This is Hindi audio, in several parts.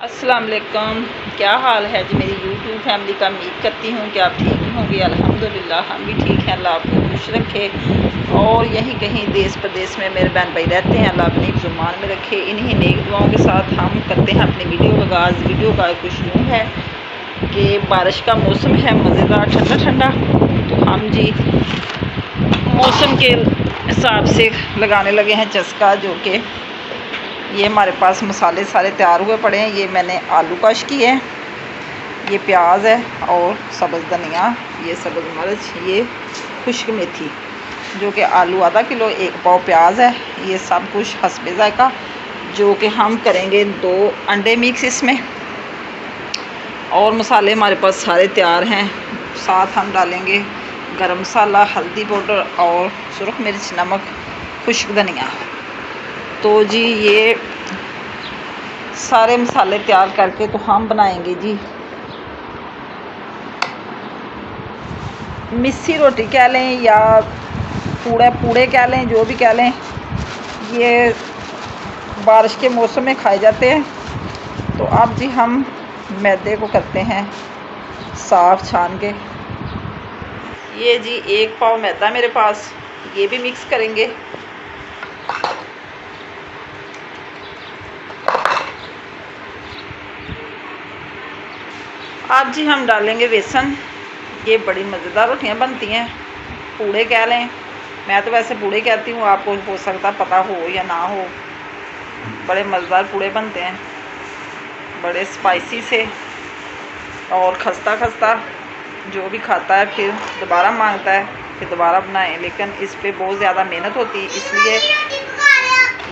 अस्सलाम वालेकुम। क्या हाल है जी मेरी यूट्यूब फैमिली का। उम्मीद करती हूँ कि आप ठीक होंगे। अल्हम्दुलिल्लाह हम भी ठीक हैं। अल्लाह आपको खुश रखे और यहीं कहीं देश प्रदेश में मेरे बहन भाई रहते हैं, अल्लाह अपनी जुबान में रखे। इन्हीं नेक दुआओं के साथ हम करते हैं अपनी वीडियो का आगाज़। वीडियो का कुछ यूँ है कि बारिश का मौसम है, मज़ेदार ठंडा ठंडा, तो हम जी मौसम के हिसाब से लगाने लगे हैं चस्का। जो कि ये हमारे पास मसाले सारे तैयार हुए पड़े हैं। ये मैंने आलू कश किए हैं, ये प्याज है और सब्ज़ धनिया, ये सब्ज़ मिर्च, ये खुश्क मेथी, जो कि आलू आधा किलो, 1 पाव प्याज है। ये सब कुछ हस्बे ज़ायक़ा, जो कि हम करेंगे 2 अंडे मिक्स इसमें। और मसाले हमारे पास सारे तैयार हैं। साथ हम डालेंगे गरम मसाला, हल्दी पाउडर और सुरख मिर्च, नमक, खुश्क धनिया। तो जी ये सारे मसाले तैयार करके तो हम बनाएंगे जी मिस्सी रोटी कह लें या पूड़े कह लें, जो भी कह लें। ये बारिश के मौसम में खाए जाते हैं। तो अब जी हम मैदे को करते हैं साफ़ छान के। ये जी 1 पाव मैदा मेरे पास, ये भी मिक्स करेंगे। अब जी हम डालेंगे बेसन। ये बड़ी मज़ेदार रोटियां बनती हैं, पूड़े कह लें। मैं तो वैसे पूड़े कहती हूँ, आपको हो सकता पता हो या ना हो। बड़े मज़ेदार पूड़े बनते हैं, बड़े स्पाइसी से और खस्ता खस्ता। जो भी खाता है फिर दोबारा मांगता है कि दोबारा बनाएं, लेकिन इस पे बहुत ज़्यादा मेहनत होती है। इसलिए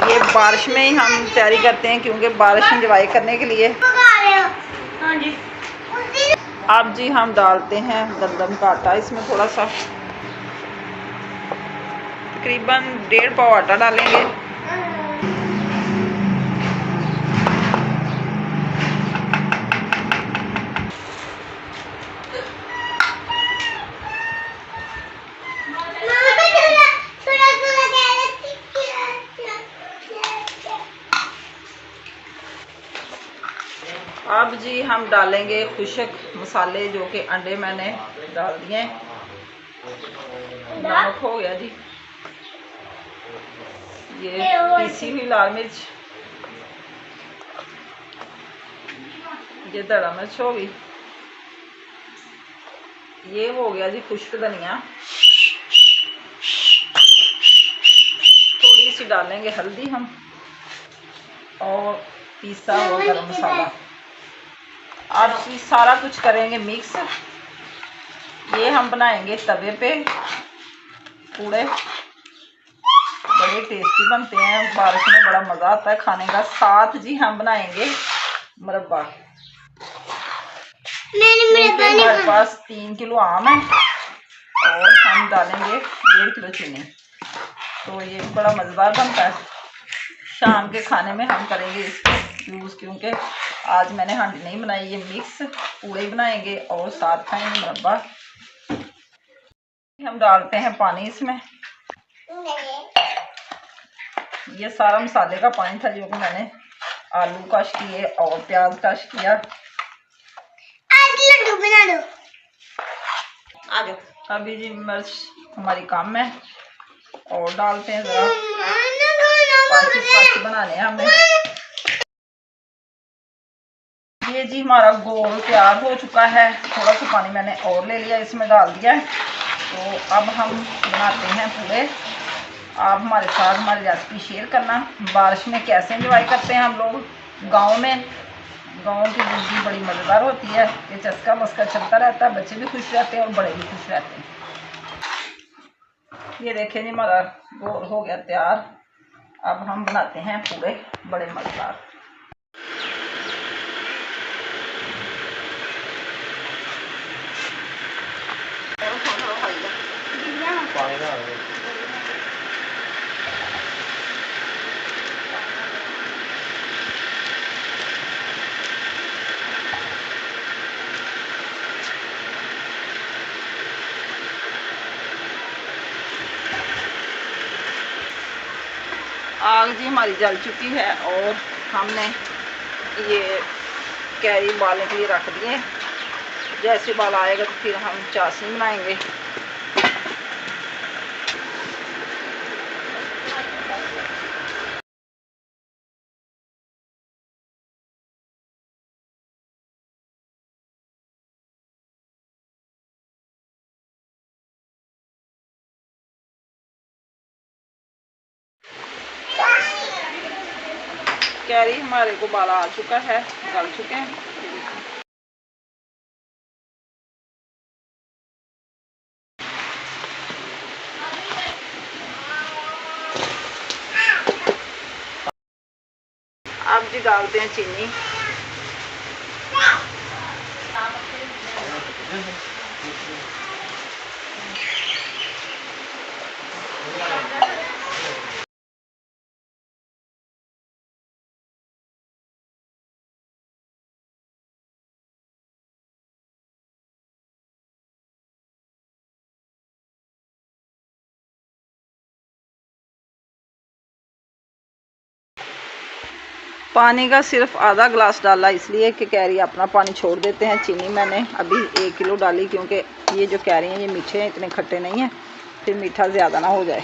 ये बारिश में ही हम तैयारी करते हैं, क्योंकि बारिश इंजॉय करने के लिए। हाँ जी। अब जी हम डालते हैं गंदम का आटा इसमें, थोड़ा सा, तकरीबन 1.5 पाव आटा डालेंगे। अब जी हम डालेंगे खुश्क मसाले, जो कि अंडे मैंने डाल दिए। नमक हो गया जी, ये पीसी हुई लाल मिर्च, ये दड़ा मिर्च हो गई, ये हो गया जी खुश्क धनिया। थोड़ी सी डालेंगे हल्दी हम, और पीसा हुआ गरम मसाला। अब जी सारा कुछ करेंगे मिक्स। ये हम बनाएंगे तवे पे पूड़े, बड़े टेस्टी बनते हैं। बारिश में बड़ा मज़ा आता है खाने का। साथ जी हम बनाएंगे मुरब्बा। हमारे पास 3 किलो आम है और हम डालेंगे 1.5 किलो चीनी। तो ये बड़ा मज़ेदार बनता है। शाम के खाने में हम करेंगे इसको यूज़, क्योंकि आज मैंने हांडी नहीं बनाई। ये मिक्स पूड़े बनाएंगे और साथ खाएंगे मुरब्बा। हम डालते हैं पानी इसमें। ये सारा मसाले का पानी था, जो कि मैंने आलू कश किए और प्याज कश किया। लड्डू बना दो। आ जाओ। अभी जी मिर्च हमारी कम है और डालते हैं ज़रा, स्पाइसी बनाने हैं हमें। ये जी हमारा गोल तैयार हो चुका है। थोड़ा सा पानी मैंने और ले लिया, इसमें डाल दिया है। तो अब हम बनाते हैं पूड़े। आप हमारे साथ हमारी रेसिपी शेयर करना। बारिश में कैसे एंजॉय करते हैं हम लोग गांव में। गांव की ज़िंदगी बड़ी मज़ेदार होती है। ये चस्का मस्का चलता रहता है, बच्चे भी खुश रहते हैं और बड़े भी खुश रहते हैं। ये देखें जी हमारा गोल हो गया तैयार। अब हम बनाते हैं पूड़े, बड़े मज़ेदार। आग जी हमारी जल चुकी है और हमने ये कैरी उबालने के लिए रख दिए। जैसे उबाल आएगा तो फिर हम चाशनी बनाएंगे। कैरी हमारे को उबाला आ चुका है, गल चुके हैं। अब जी डालते हैं चीनी। पानी का सिर्फ आधा गिलास डाला, इसलिए कि कैरी अपना पानी छोड़ देते हैं। चीनी मैंने अभी 1 किलो डाली, क्योंकि ये जो कैरी हैं ये मीठे हैं, इतने खट्टे नहीं हैं, फिर मीठा ज़्यादा ना हो जाए।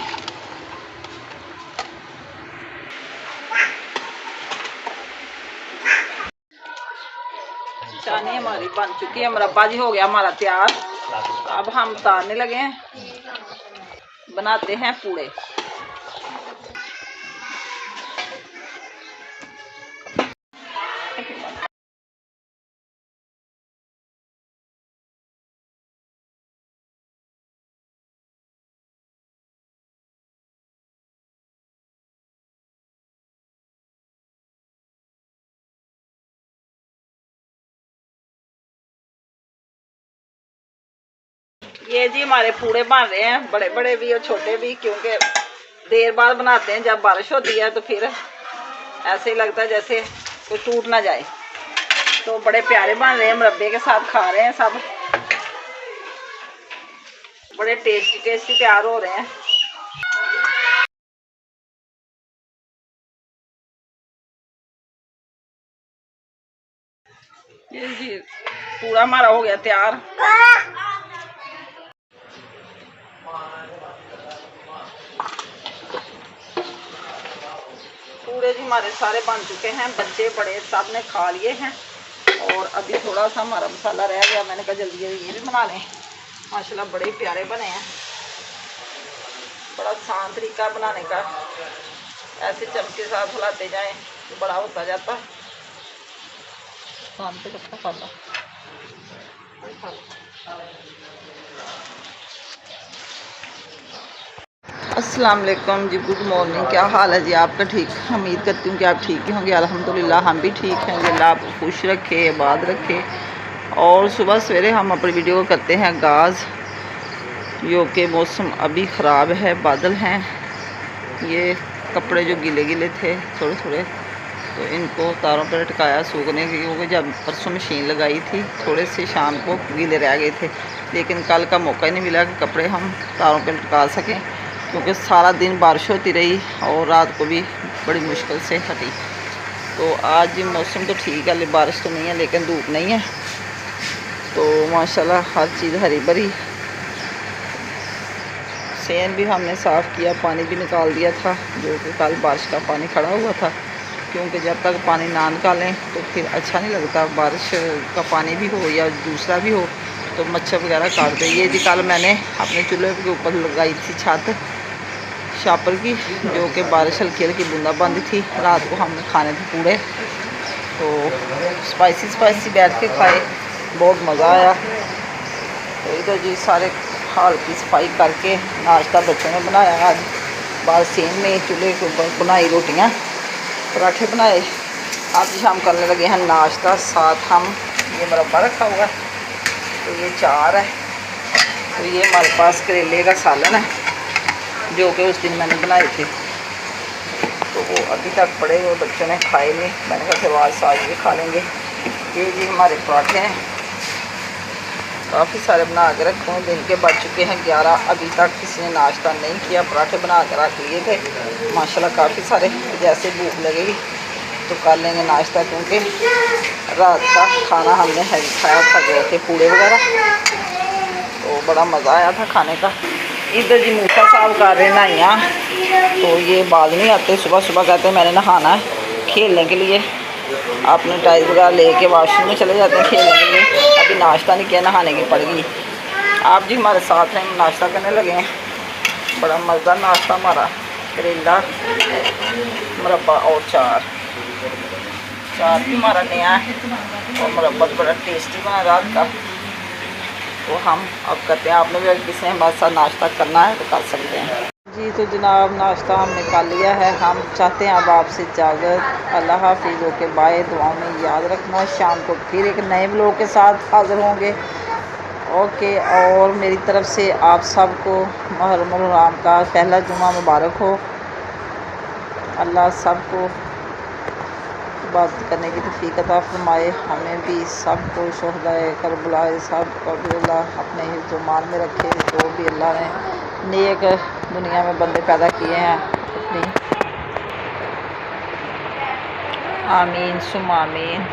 चाशनी हमारी बन चुकी है, मुरब्बा जी हो गया हमारा तैयार। अब हम उतारने लगे हैं, बनाते हैं पूड़े। ये जी हमारे पूड़े बन रहे हैं, बड़े बड़े भी और छोटे भी, क्योंकि देर बाद बनाते हैं। जब बारिश होती है तो फिर ऐसे ही लगता है जैसे कोई टूट ना जाए। तो बड़े प्यारे बन रहे हैं, मुरब्बे के साथ खा रहे हैं सब। बड़े टेस्टी टेस्टी तैयार हो रहे हैं। ये जी पूरा हमारा हो गया तैयार। पूरे जी हमारे सारे बन चुके हैं, बच्चे बड़े सब ने खा लिए हैं। और अभी थोड़ा सा हमारा मसाला रह गया, मैंने कहा जल्दी जल्दी ये भी बना लें। माशाल्लाह बड़े प्यारे बने हैं। बड़ा आसान तरीका बनाने का, ऐसे चमचे के साथ हिलाते जाएं तो बड़ा होता जाता है। अस्सलाम वालेकुम जी, गुड मॉर्निंग। क्या हाल है जी आपका? ठीक, उम्मीद करती हूँ कि आप ठीक ही होंगे। अल्हम्दुलिल्लाह हम भी ठीक हैं। अल्लाह आपको खुश रखे, आबाद रखे। और सुबह सवेरे हम अपनी वीडियो को करते हैं आगाज़। जो कि मौसम अभी ख़राब है, बादल हैं। ये कपड़े जो गीले गीले थे थोड़े थोड़े, तो इनको तारों पर लटकाया सूखने के, क्योंकि जब परसों मशीन लगाई थी थोड़े से शाम को गीले रह गए थे, लेकिन कल का मौका ही नहीं मिला कि कपड़े हम तारों पर लटका सकें, क्योंकि सारा दिन बारिश होती रही और रात को भी बड़ी मुश्किल से हटी। तो आज मौसम तो ठीक है, बारिश तो नहीं है लेकिन धूप नहीं है। तो माशाल्लाह हर चीज़ हरी भरी। सेन भी हमने साफ़ किया, पानी भी निकाल दिया था, जो कि कल बारिश का पानी खड़ा हुआ था, क्योंकि जब तक पानी ना निकालें तो फिर अच्छा नहीं लगता। बारिश का पानी भी हो या दूसरा भी हो तो मच्छर वगैरह काटते। ये जी कल मैंने अपने चूल्हे के ऊपर लगाई थी छत शापर की, जो कि बारिश हल्की हल्की बूंदाबांदी थी। रात को हमने खाने थे पूड़े, तो स्पाइसी स्पाइसी बैठ के खाए, बहुत मज़ा आया। तो इधर जी सारे हाल की सफाई करके नाश्ता बच्चों ने बनाया। आज बाद सेम में चूल्हे के ऊपर बनाई रोटियां, पराठे बनाए। आज शाम करने लगे हैं नाश्ता। साथ हम ये मुरब्बा रखा हुआ है, तो ये चार है, तो ये हमारे पास करेले का सालन है, जो कि उस दिन मैंने बनाए थे। तो वो अभी तक पड़े हुए, बच्चों ने खाए नहीं। मैंने कहा फिर आज साथ भी खा लेंगे। ये जी हमारे पराठे हैं, काफ़ी सारे बना के रखे हैं। दिन के बज चुके हैं 11, अभी तक किसी ने नाश्ता नहीं किया। पराठे बना कर रख लिए थे माशाल्लाह काफ़ी सारे, जैसे भूख लगेगी तो कर लेंगे नाश्ता, क्योंकि रात का खाना हमने हैवी खाया था जो थे पूड़े वगैरह, तो बड़ा मज़ा आया था खाने का। इधर जी मूसा साहब कर रहे नहाइया, तो ये बाज नहीं आते, सुबह सुबह कहते हैं मैंने नहाना है खेलने के लिए, आपने टाइल वगैरह लेके वाशरूम में चले जाते हैं खेलने के लिए। अभी नाश्ता नहीं किया, नहाने की पड़ेगी। आप जी हमारे साथ हैं, नाश्ता करने लगे हैं। बड़ा मज़ेदार नाश्ता हमारा, करेला मुरब्बा और चार भी हमारा नया है, और मुरब्बा बड़ा टेस्टी बना रात का। तो हम अब करते हैं, आपने भी अगर किसी ने हमारे साथ नाश्ता करना है तो कर सकते हैं जी। तो जनाब नाश्ता हमने कर लिया है, हम चाहते हैं अब आपसे इजाज़त। अल्लाह हाफिज़, ओके बाय, दुआओं में याद रखना। शाम को फिर एक नए ब्लॉग के साथ हाज़िर होंगे, ओके। और मेरी तरफ़ से आप सबको मुहर्रम हराम का पहला जुमा मुबारक हो। अल्लाह सबको इबादत करने की तौफीक अता फरमाए, हमें भी सबको शहदाए करबलाए सब को भी अल्लाह अपने हिफ्ज़-ओ-मान में रखे, जो भी अल्लाह ने नेक दुनिया में बंदे पैदा किए हैं अपनी, आमीन सुम आमीन।